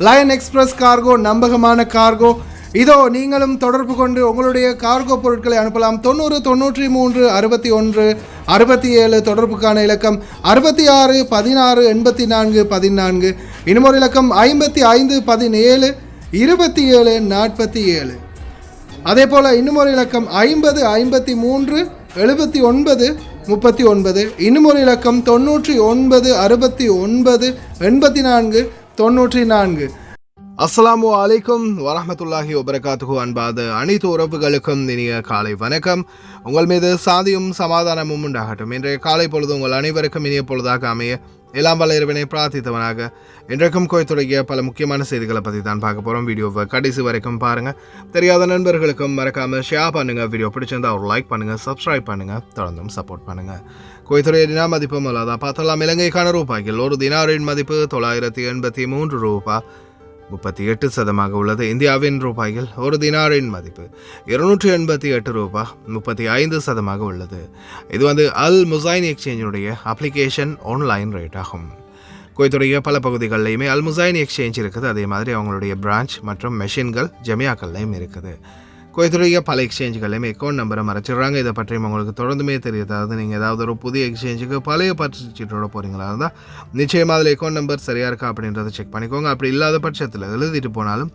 Line express cargo நம்பகமான cargo. இதோ நீங்களும் தொடர்பு கொண்டு உங்களுடைய கார்கோ பொருட்களை அனுப்பலாம். 90 93 61 67 தொடர்புக்கான இலக்கம் 66 16 84 14. இன்னொரு இலக்கம் 55 17 27 47. அதே போல் இன்னுமொரு இலக்கம் 50 53 79 39. இன்னுமொரு இலக்கம் 99 69 84 94. அஸ்ஸலாமு அலைக்கும் வரஹ்மத்துல்லாஹி வபரகாத்துஹு. அன்பாத அனைத்து உறவுகளுக்கும் இனிய காலை வணக்கம். உங்கள் மீது சாந்தியும் சமாதானமும் உண்டாகட்டும். இன்றைய காலை பொழுது உங்கள் அனைவருக்கும் இனிய பொழுதாக அமைய எல்லாம் வல்ல இறைவனை பிரார்த்தித்தவனாக இன்றைக்கும் கோயத்துடைய பல முக்கியமான செய்திகளை பற்றி தான் பார்க்க போகிறோம். வீடியோவை கடைசி வரைக்கும் பாருங்கள். தெரியாத நண்பர்களுக்கும் மறக்காமல் ஷேர் பண்ணுங்கள். வீடியோ பிடிச்சிருந்தா ஒரு லைக் பண்ணுங்கள், சப்ஸ்கிரைப் பண்ணுங்கள், தொடர்ந்தும் சப்போர்ட் பண்ணுங்கள். குவைத்துடைய தினா மதிப்பு அல்லாத பார்த்தலாம். இலங்கைக்கான ரூபாய்கள் ஒரு தினாரின் மதிப்பு 983 ரூபா 38 சதமாக உள்ளது. இந்தியாவின் ரூபாய்கள் ஒரு தினாரின் மதிப்பு 288 ரூபா 35 சதமாக உள்ளது. இது அல் முசைன் எக்ஸ்சேஞ்சினுடைய அப்ளிகேஷன் ஆன்லைன் ரேட் ஆகும். குவைத்துடைய பல பகுதிகளிலையுமே அல் முசைன் எக்ஸ்சேஞ்ச் இருக்குது. அதே மாதிரி அவங்களுடைய பிரான்ச் மற்றும் மெஷின்கள் ஜமியாக்கள்லையும் இருக்குது. குவைத்துடைய பல எக்ஸ்சேஞ்சுகளையுமே அக்கௌண்ட் நம்பரை மறைச்சிடுறாங்க. இதை பற்றியும் உங்களுக்கு தொடர்ந்துமே தெரியாது. அதாவது நீங்கள் ஏதாவது ஒரு புதிய எக்ஸ்சேஞ்சுக்கு பழைய பர்ச்சீட்டோட போகிறீங்களா இருந்தால் நிச்சயமாக அதில் அக்கௌண்ட் நம்பர் சரியாக இருக்கா அப்படின்றத செக் பண்ணிக்கோங்க. அப்படி இல்லாத பட்சத்தில் எழுதிட்டு போனாலும்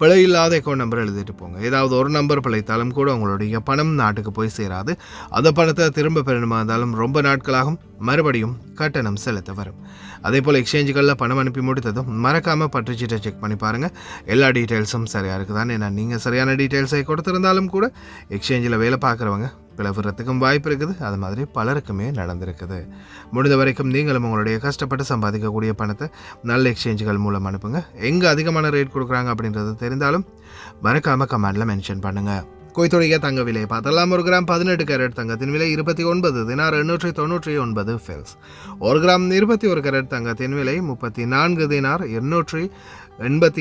பிழை இல்லாத அக்கௌண்ட் நம்பர் எழுதிட்டு போங்க. ஏதாவது ஒரு நம்பர் பிழைத்தாலும் கூட உங்களுடைய பணம் நாட்டுக்கு போய் சேராது. அந்த பணத்தை திரும்ப பெறணுமா இருந்தாலும் ரொம்ப நாட்களாகும், மறுபடியும் கட்டணம் செலுத்த வரும். அதே போல் எக்ஸ்சேஞ்சுகளில் பணம் அனுப்பி முடித்ததும் மறக்காமல் பற்றுச்சீட்டை செக் பண்ணி பாருங்கள். எல்லா டீட்டெயில்ஸும் சரியாக இருக்குதான். ஏன்னா நீங்கள் சரியான டீட்டெயில்ஸை கொடுத்துருந்தாலும் கூட எக்ஸ்சேஞ்சில் வேலை பார்க்குறவங்க பிளவுறதுக்கும் வாய்ப்பு இருக்குது. அது மாதிரி பலருக்குமே நடந்திருக்குது. முடிந்த வரைக்கும் நீங்களும் உங்களுடைய கஷ்டப்பட்டு சம்பாதிக்கக்கூடிய பணத்தை நல்ல எக்ஸ்சேஞ்சுகள் மூலம் அனுப்புங்க. எங்கே அதிகமான ரேட் கொடுக்குறாங்க அப்படின்றது தெரிந்தாலும் மறக்காமல் கமெண்டில் மென்ஷன் பண்ணுங்கள். குவைத்துடைய தங்க விலை பார்த்தலாம். 1 கிராம் 18 கேரட் தங்கத்தின் விலை 29 தினார் 899 ஃபெல்ஸ். 1 கிராம் 21 கேரட் தங்கத்தின் விலை 34 தினார் 282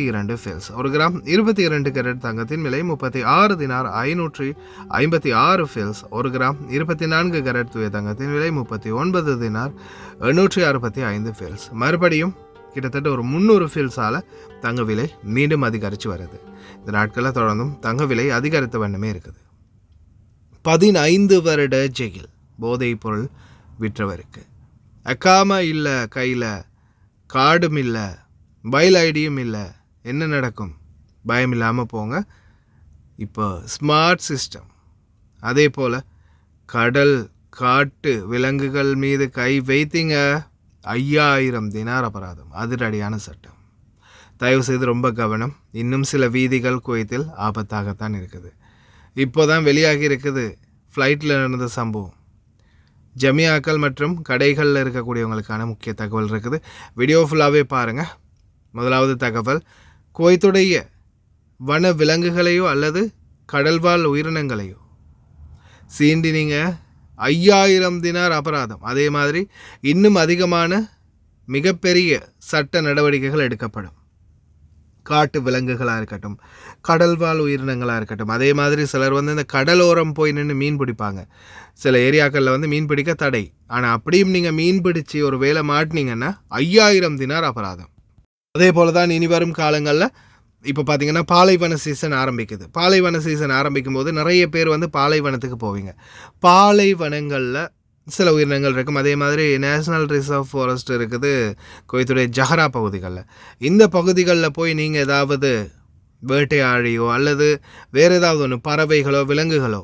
ஃபெல்ஸ். 1 கிராம் 22 கேரட் தங்கத்தின் விலை 36 தினார் 556 ஃபெல்ஸ். 1 கிராம் 24 கேரட் தூய தங்கத்தின் விலை 39 தினார் 865 ஃபெல்ஸ். மறுபடியும் கிட்டத்தட்ட ஒரு 300 ஃபீல்ஸால் தங்க விலை மீண்டும் அதிகரித்து வருது. இந்த நாட்களில் தொடர்ந்தும் தங்க விலை அதிகரித்த வண்ணமே இருக்குது. 15 வருட ஜெயில் போதைப் பொருள் விற்றவருக்கு அக்காமா இல்லை, கையில் கார்டும் இல்லை, மொபைல் ஐடியும் இல்லை. என்ன நடக்கும்? பயம் இல்லாமல் போங்க. இப்போ ஸ்மார்ட் சிஸ்டம், அதே போல் கடல் காட்டு விலங்குகள் மீது கை வைத்தீங்க 5000 தினார் அபராதம். அதிரடியான சட்டம். தயவு செய்து ரொம்ப கவனம். இன்னும் சில வீதிகள் குவைத்தில் ஆபத்தாகத்தான் இருக்குது. இப்போ தான் வெளியாகி இருக்குது ஃப்ளைட்டில் நடந்த சம்பவம். ஜமியாக்கள் மற்றும் கடைகளில் இருக்கக்கூடியவங்களுக்கான முக்கிய தகவல் இருக்குது. வீடியோ ஃபுல்லாகவே பாருங்கள். முதலாவது தகவல், குவைத்துடைய வன விலங்குகளையோ அல்லது கடல்வாழ் உயிரினங்களையோ சீண்டி நீங்கள் 5000 தினார் அபராதம். அதே மாதிரி இன்னும் அதிகமான மிகப்பெரிய சட்ட நடவடிக்கைகள் எடுக்கப்படும். காட்டு விலங்குகளாக இருக்கட்டும், கடல்வாழ் உயிரினங்களாக இருக்கட்டும். அதே மாதிரி சிலர் இந்த கடலோரம் போய் நின்று மீன் பிடிப்பாங்க. சில ஏரியாக்களில் மீன் பிடிக்க தடை. ஆனால் அப்படியும் நீங்கள் மீன் பிடிச்சி ஒரு வேலை மாட்டினீங்கன்னா 5000 தினார் அபராதம். அதே போல் தான் இனி வரும் காலங்களில் இப்போ பார்த்தீங்கன்னா பாலைவன சீசன் ஆரம்பிக்குது. பாலைவன சீசன் ஆரம்பிக்கும் போது நிறைய பேர் பாலைவனத்துக்கு போவீங்க. பாலைவனங்களில் சில உயிரினங்கள் இருக்கும். அதே மாதிரி நேஷ்னல் ரிசர்வ் ஃபாரஸ்ட் இருக்குது குவைத்துடைய ஜஹரா பகுதிகளில். இந்த பகுதிகளில் போய் நீங்கள் ஏதாவது வேட்டையாடியோ அல்லது வேறு ஏதாவது ஒன்று பறவைகளோ விலங்குகளோ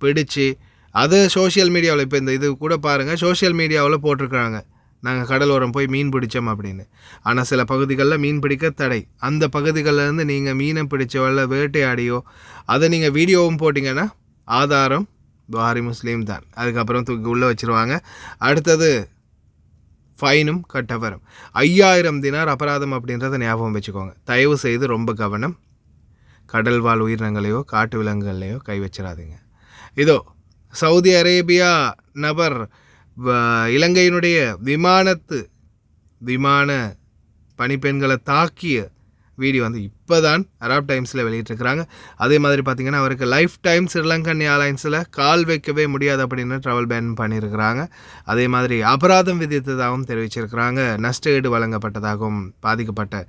பிடிச்சி அது சோஷியல் மீடியாவில், இப்போ இந்த இது கூட பாருங்கள், சோஷியல் மீடியாவில் போட்டிருக்கிறாங்க நாங்கள் கடலோரம் போய் மீன் பிடிச்சோம் அப்படின்னு. ஆனால் சில பகுதிகளில் மீன் பிடிக்க தடை. அந்த பகுதிகளிலேருந்து நீங்கள் மீனை பிடிச்சோ இல்லை வேட்டையாடியோ அதை நீங்கள் வீடியோவும் போட்டிங்கன்னா ஆதாரம் புகாரி முஸ்லீம் தான். அதுக்கப்புறம் தூக்கி உள்ளே வச்சுருவாங்க. அடுத்தது ஃபைனும் கட்ட வரும். 5000 தினார் அபராதம் அப்படின்றத ஞாபகம் வச்சுக்கோங்க. தயவு செய்து ரொம்ப கவனம். கடல் வாழ் உயிரினங்களையோ காட்டு விலங்குகளையோ கை வச்சிடாதீங்க. இதோ சவுதி அரேபியா நபர் இலங்கையினுடைய விமான பணிப்பெண்களை தாக்கிய வீடியோ வந்து இப்போ தான் அராப் டைம்ஸில் வெளியிட்டிருக்கிறாங்க. அதே மாதிரி பார்த்திங்கன்னா அவருக்கு லைஃப் டைம் ஸ்ரீலங்கன் ஏர்லைன்ஸில் கால் வைக்கவே முடியாது அப்படின்னு ட்ராவல் பேன் பண்ணியிருக்கிறாங்க. அதே மாதிரி அபராதம் விதித்ததாகவும் தெரிவிச்சிருக்கிறாங்க. நஷ்டஈடு வழங்கப்பட்டதாகவும் பாதிக்கப்பட்ட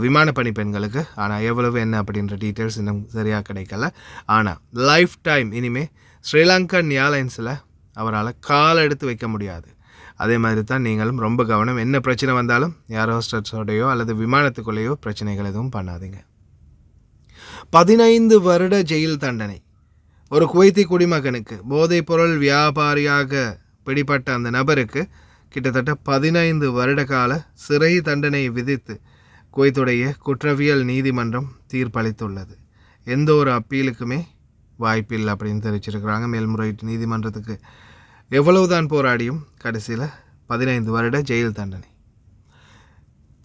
விமான பணிப்பெண்களுக்கு. ஆனால் எவ்வளவு என்ன அப்படின்ற டீட்டெயில்ஸ் இன்னும் சரியாக கிடைக்கல. ஆனால் லைஃப் டைம் இனிமேல் ஸ்ரீலங்கன் ஏர்லைன்ஸில் அவரால் கால் எடுத்து வைக்க முடியாது. அதே மாதிரி தான் நீங்களும் ரொம்ப கவனம். என்ன பிரச்சனை வந்தாலும் ஏர் ஹோஸ்டர்ஸோடையோ அல்லது விமானத்துக்குள்ளேயோ பிரச்சனைகள் எதுவும் பண்ணாதீங்க. 15 வருட ஜெயில் தண்டனை ஒரு குவைத்தி குடிமகனுக்கு, போதைப் பொருள் வியாபாரியாக பிடிப்பட்ட அந்த நபருக்கு கிட்டத்தட்ட 15 வருட கால சிறை தண்டனை விதித்து குவைத்துடைய குற்றவியல் நீதிமன்றம் தீர்ப்பளித்துள்ளது. எந்த ஒரு அப்பீலுக்குமே வாய்ப்பில்லை அப்படின்னு தெரிவிச்சிருக்கிறாங்க. மேல்முறையீட்டு நீதிமன்றத்துக்கு எவ்வளவுதான் போராடியும் கடைசியில் 15 வருட ஜெயில் தண்டனை.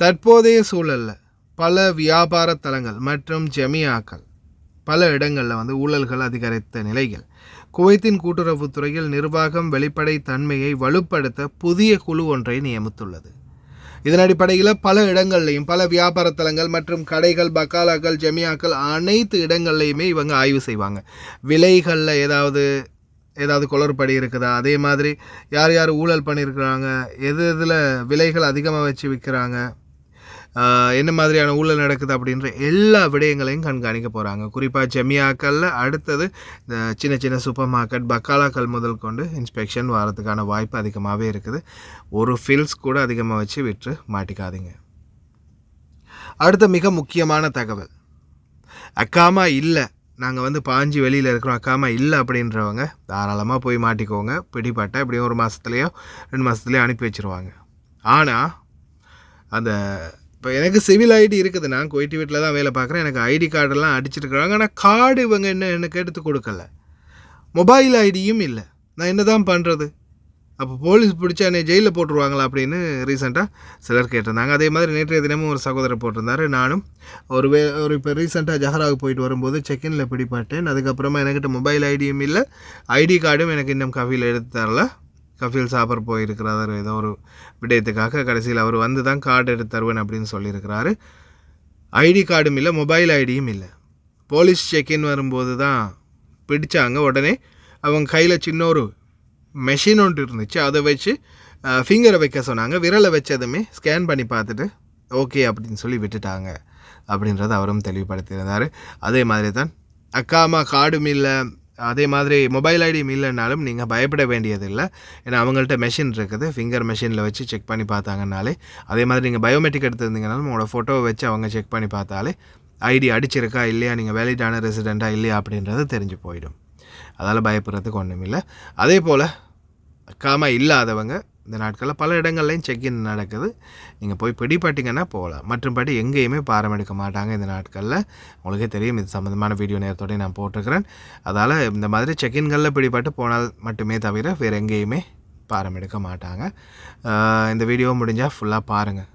தற்போதைய சூழலில் பல வியாபார தலங்கள் மற்றும் ஜமியாக்கள் பல இடங்களில் வந்து ஊழல்கள் அதிகரித்த நிலையில் குவைத்தின் கூட்டுறவுத்துறையில் நிர்வாகம் வெளிப்படை தன்மையை வலுப்படுத்த புதிய குழு ஒன்றை நியமித்துள்ளது. இதன் அடிப்படையில் பல இடங்கள்லையும் பல வியாபார தலங்கள் மற்றும் கடைகள், பக்காலாக்கள், ஜமியாக்கள் அனைத்து இடங்கள்லையுமே இவங்க ஆய்வு செய்வாங்க. விலைகளில் ஏதாவது குளறுபடி இருக்குதா, அதே மாதிரி யார் யார் ஊழல் பண்ணியிருக்கிறாங்க, எதில் விலைகள் அதிகமாக வச்சு விற்கிறாங்க, என்ன மாதிரியான ஊழல் நடக்குது அப்படின்ற எல்லா விடயங்களையும் கண்காணிக்க போகிறாங்க. குறிப்பாக ஜமியாக்களில் அடுத்தது இந்த சின்ன சின்ன சூப்பர் மார்க்கெட், பக்காலாக்கள் முதல் கொண்டு இன்ஸ்பெக்ஷன் வரதுக்கான வாய்ப்பு அதிகமாகவே இருக்குது. ஒரு ஃபில்ஸ் கூட அதிகமாக வச்சு விற்று மாட்டிக்காதீங்க. அடுத்த மிக முக்கியமான தகவல், அக்காமா இல்லை, நாங்கள் வந்து பாஞ்சு வெளியில் இருக்கிறோம், அக்காமா இல்லை அப்படின்றவங்க தாராளமாக போய் மாட்டிக்கோங்க. பிடிப்பட்ட எப்படியும் 1 மாதத்துலேயோ 2 மாதத்துலேயோ அனுப்பி வச்சுருவாங்க. ஆனால் அந்த இப்போ எனக்கு சிவில் ஐடி இருக்குது, நான் குவைட்டி வீட்டில் தான் வேலை பார்க்குறேன், எனக்கு ஐடி கார்டெல்லாம் அடிச்சிருக்கிறாங்க. ஆனால் கார்டு இவங்க எனக்கு எடுத்து கொடுக்கல, மொபைல் ஐடியும் இல்லை. நான் என்ன தான் பண்ணுறது? அப்போ போலீஸ் பிடிச்சா என்னை ஜெயிலில் போட்டுருவாங்களா அப்படின்னு ரீசெண்டாக சிலர் கேட்டிருந்தாங்க. அதே மாதிரி நேற்றைய தினமும் ஒரு சகோதரர் போட்டிருந்தார். நானும் இப்போ ரீசெண்டாக ஜஹராவுக்கு போயிட்டு வரும்போது செக்இனில் பிடிப்பட்டேன். அதுக்கப்புறமா என்கிட்ட மொபைல் ஐடியும் இல்லை, ஐடி கார்டும் எனக்கு இன்னும் கஃபீல் எடுத்து தரல. கஃபீல் சாப்பர் போயிருக்கிறார் ஏதோ ஒரு விடயத்துக்காக. கடைசியில் அவர் வந்து தான் கார்டு எடுத்து தருவேன் அப்படின்னு சொல்லியிருக்கிறாரு. ஐடி கார்டும் இல்லை, மொபைல் ஐடியும் இல்லை. போலீஸ் செக்இன் வரும்போது தான் பிடிச்சாங்க. உடனே அவங்க கையில் சின்ன ஒரு மெஷின் ஒன்று இருந்துச்சு, அதை வச்சு ஃபிங்கரை வைக்க சொன்னாங்க. விரலை வச்சதுமே ஸ்கேன் பண்ணி பார்த்துட்டு ஓகே அப்படின்னு சொல்லி விட்டுட்டாங்க அப்படின்றத அவரும் தெளிவுபடுத்தியிருந்தார். அதே மாதிரி தான் அக்காமா கார்டும் இல்லை, அதே மாதிரி மொபைல் ஐடியும் இல்லைனாலும் நீங்கள் பயப்பட வேண்டியதில்லை. ஏன்னா அவங்கள்ட்ட மெஷின் இருக்குது, ஃபிங்கர் மெஷினில் வச்சு செக் பண்ணி பார்த்தாங்கனாலே, அதே மாதிரி நீங்கள் பயோமெட்ரிக் எடுத்துருந்தீங்கனாலும் உங்களோட ஃபோட்டோவை வச்சு அவங்க செக் பண்ணி பார்த்தாலே ஐடி அடிச்சிருக்கா இல்லையா, நீங்கள் வேலிடான ரெசிடெண்ட்டாக இல்லையா அப்படின்றது தெரிஞ்சு போயிடும். அதால் பயப்படுறதுக்கு ஒன்றும் இல்லை. அதே போல் அக்காமா இல்லாதவங்க இந்த நாட்களில் பல இடங்கள்லையும் செக்இன் நடக்குது. நீங்கள் போய் பிடிப்பட்டிங்கன்னா போகலாம். மற்றும்படி எங்கேயுமே பாரம் எடுக்க மாட்டாங்க இந்த நாட்களில். உங்களுக்கே தெரியும், இது சம்மந்தமான வீடியோ நேரத்தோடய நான் போட்டிருக்கிறேன். அதால் இந்த மாதிரி செக்இன்களில் பிடிப்பட்டு போனால் மட்டுமே தவிர வேறு எங்கேயுமே பாரம் எடுக்க மாட்டாங்க. இந்த வீடியோ முடிஞ்சால் ஃபுல்லாக பாருங்கள்.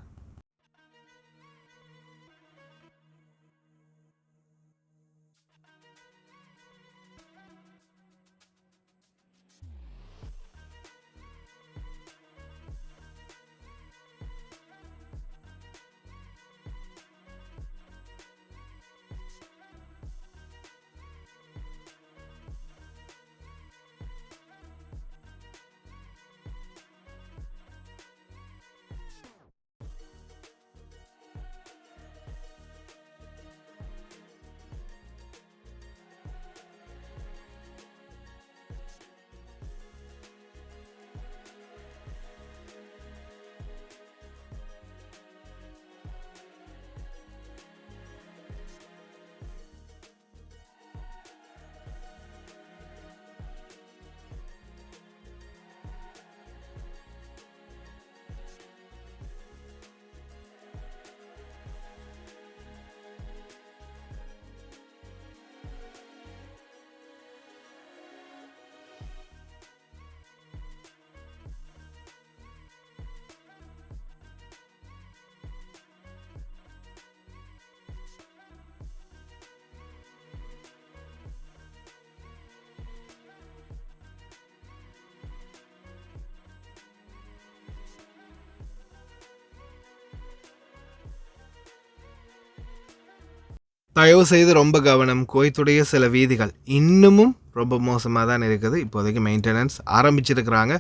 தயவு செய்து ரொம்ப கவனம். குவைத்துடைய சில வீதிகள் இன்னமும் ரொம்ப மோசமாக தான் இருக்குது. இப்போதைக்கு மெயின்டெனன்ஸ் ஆரம்பிச்சிருக்கிறாங்க.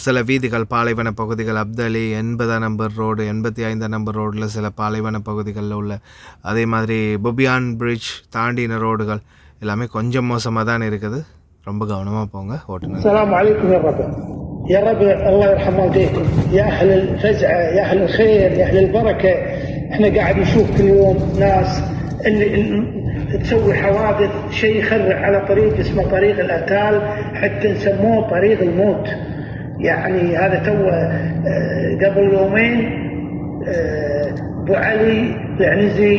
சில வீதிகள் பாலைவன பகுதிகள், அப்தலி 80 நம்பர் ரோடு, 85 நம்பர் ரோடில் சில பாலைவன பகுதிகளில் உள்ள, அதே மாதிரி பொபியான் பிரிட்ஜ் தாண்டின ரோடுகள் எல்லாமே கொஞ்சம் மோசமாக தான் இருக்குது. ரொம்ப கவனமாக போங்க ஓட்டுநர். السلام عليكم يا رب. يا رب الله يرحم والديكم يا أهل الفزعة يا أهل الخير يا أهل البركة. احنا قاعد نشوف كل يوم ناس اللي تسوي حوادث شيء يخرع على طريق اسمه طريق الأتال، حتى نسموه طريق الموت. يعني هذا توه قبل يومين ابو علي العنزي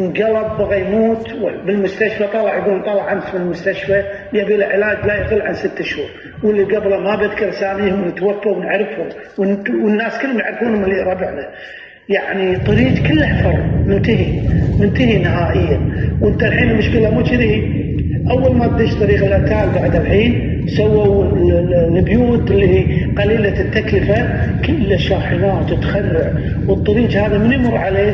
انقلب بغى يموت بالمستشفى، طلع يقول طلع امس من المستشفى يبي له علاج لا يقل عن 6 شهور، واللي قبله ما بذكر اساميهم ونتوفوا ونعرفهم والناس كلهم يعرفونهم اللي ربعنا. يعني طريق كله حفر منتهي نهائيا. وانت الحين المشكله مو كذي، اول ما تدش طريق الاتال بعد الحين سووا البيوت اللي هي قليله التكلفه كلها شاحنات تخرع، والطريق هذا من يمر عليه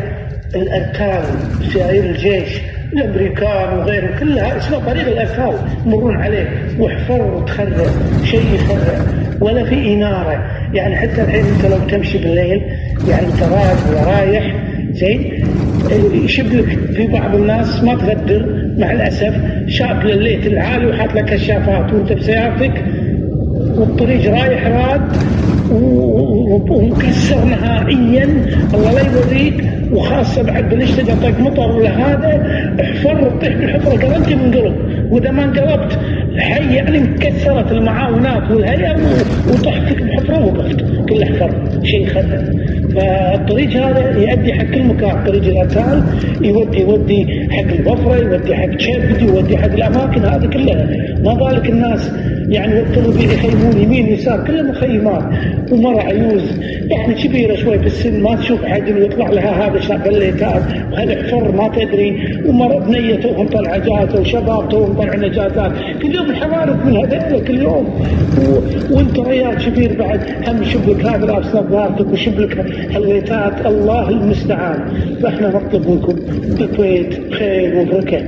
الارتال سيايير الجيش الامريكان وغيرهم كلها اسمه طريق الارتال يمرون عليه، وحفر وتخرع شيء يخرع ولا في اناره. يعني حتى الحين انت لو تمشي بالليل يعني انت رايح ولا رايح زين يشب لك في بعض الناس ما تقدر مع الاسف شاب لليت العالي وحاط لك كشافات وانت بسيارتك والطريق رايح راد ومكسر نهائيا الله لا يوريك، وخاصه بعد بالاشتقى طق مطر ولا هذا احفر تطيح بالحفره قلبت من قلب، واذا ما انقلبت حي يعني انكسرت المعاونات والهيئه وطحتك بحفره ووقفت كل حفر شيء خدم. فالطريق هذا يؤدي حق كل مكان، طريق الاتال يودي حق البفره يودي حق شبد يودي حق الاماكن هذه كلها، ما بالك الناس يعني يضطروا بيه يخيمون يمين يسار كلها مخيمات، ومرة عيوز يعني كبيرة شوي في السن ما تشوف حد يطلع لها هذا شاب الليتات وهالحفر ما تدري، ومرة بنية توهم طلع اجازة وشباب توهم طلعين اجازات، كل يوم الحوادث من هذول كل يوم، وانت ريال كبير بعد هم يشوف لك هذا لابس نظارتك ويشوف لك هالليتات الله المستعان. فاحنا نطلب منكم بالكويت خير وبركة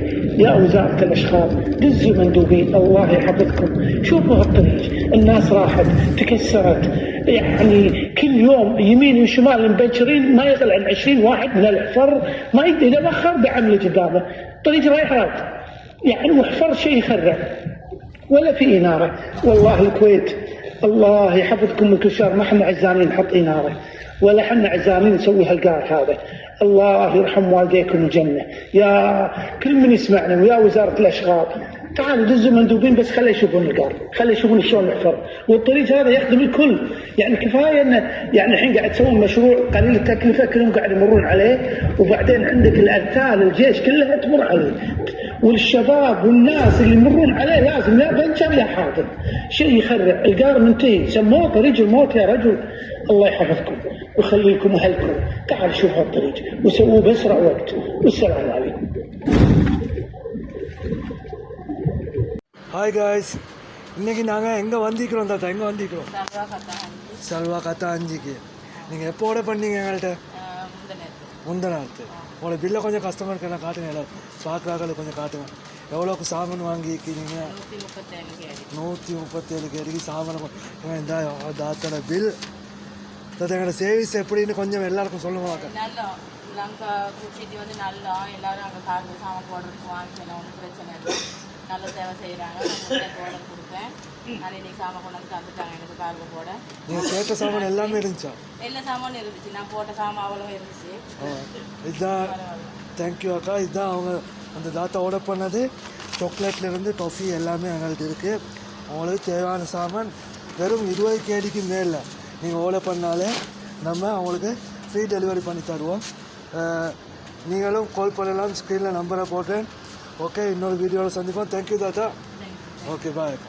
يا وزارة الاشغال دزوا مندوبين الله يحفظكم. شوفوا هالطريق الناس راحت تكسرت، يعني كل يوم يمين وشمال مبكرين ما يقل عن 20 واحد من الحفر ما يقدر اذا بخر بعمله قدامه، طريق رايح راد يعني وحفر شيء يخرع ولا في اناره. والله الكويت الله يحفظكم من كل شر، ما احنا عزانين نحط اناره ولا احنا عزانين نسوي هالقار هذا. الله يرحم والديكم الجنه يا كل من يسمعنا ويا وزاره الاشغال، تعالوا دزوا مندوبين بس خلي يشوفون القار، خلي يشوفون شلون نحفر، والطريق هذا يخدم الكل. يعني كفايه انه يعني الحين قاعد تسوون مشروع قليل التكلفه كلهم قاعد يمرون عليه، وبعدين عندك الارتال الجيش كلها تمر عليه، والشباب والناس اللي يمرون عليه لازم لا بنشر يا حاضر شيء يخرع. القار منتهي سموه طريق الموت يا رجل. الله يحفظكم ويخليكم اهلكم، تعالوا شوفوا الطريق وسووه باسرع وقت، والسلام عليكم. ஹாய் காய்ஸ், இன்றைக்கி நாங்கள் எங்கே வந்திக்கிறோம் தாத்தா? எங்கே வந்திக்கிறோம்? சல்வா கத்தா அஞ்சுக்கு. நீங்கள் எப்போ ஆர்டர் பண்ணீங்க எங்கள்கிட்ட? முந்தநாத்து. உங்களோட பில்லை கொஞ்சம் கஸ்டமருக்கு எல்லாம் காட்டுங்க, எல்லாம் பார்க்குறாக்களை கொஞ்சம் காட்டுங்க. எவ்வளோக்கு சாமான் வாங்கிக்கிறீங்க? 137 கேடிக்கு சாமான். இந்த தாத்தோட பில் தாத்தா எங்களோட சேவிஸ் எப்படின்னு கொஞ்சம் எல்லாருக்கும் சொல்லுவாங்க. நாங்கள் கூட்டிட்டு வந்து நல்லா எல்லோரும் அங்கே கார்டு சாமான் போடுறதுக்கு வாங்கிக்கலாம், ஒன்றும் பிரச்சனை இல்லை. நல்ல சேவை செய்கிறாங்க. ஆர்டர் கொடுத்தேன், நான் இன்னைக்கு சாமான் கொண்டு வந்து தந்துட்டாங்க எனக்கு கார்டு போட. நீங்கள் கேட்ட சாமான் எல்லாமே இருந்துச்சா? எல்லா சாமானும் இருந்துச்சு, நான் போட்ட சாமான் அவ்வளோ இருந்துச்சு. இதுதான் தேங்க்யூ அக்கா. இதுதான் அவங்க அந்த தாத்தா ஆர்டர் பண்ணது. சாக்லேட்லேருந்து காஃபி எல்லாமே எங்கள்கிட்ட இருக்குது. அவங்களுக்கு தேவையான சாமான் வெறும் 20 கேடிக்கு மேலே நீங்கள் ஆர்டர் பண்ணாலே நம்ம அவங்களுக்கு ஃப்ரீ டெலிவரி பண்ணி தருவோம். நீங்களும் கால் பண்ணலாம், ஸ்க்ரீனில் நம்பரை போட்டேன். ஓகே, இன்னொரு வீடியோவில் சந்திப்போம். தேங்க்யூ தாத்தா. ஓகே, பாய்.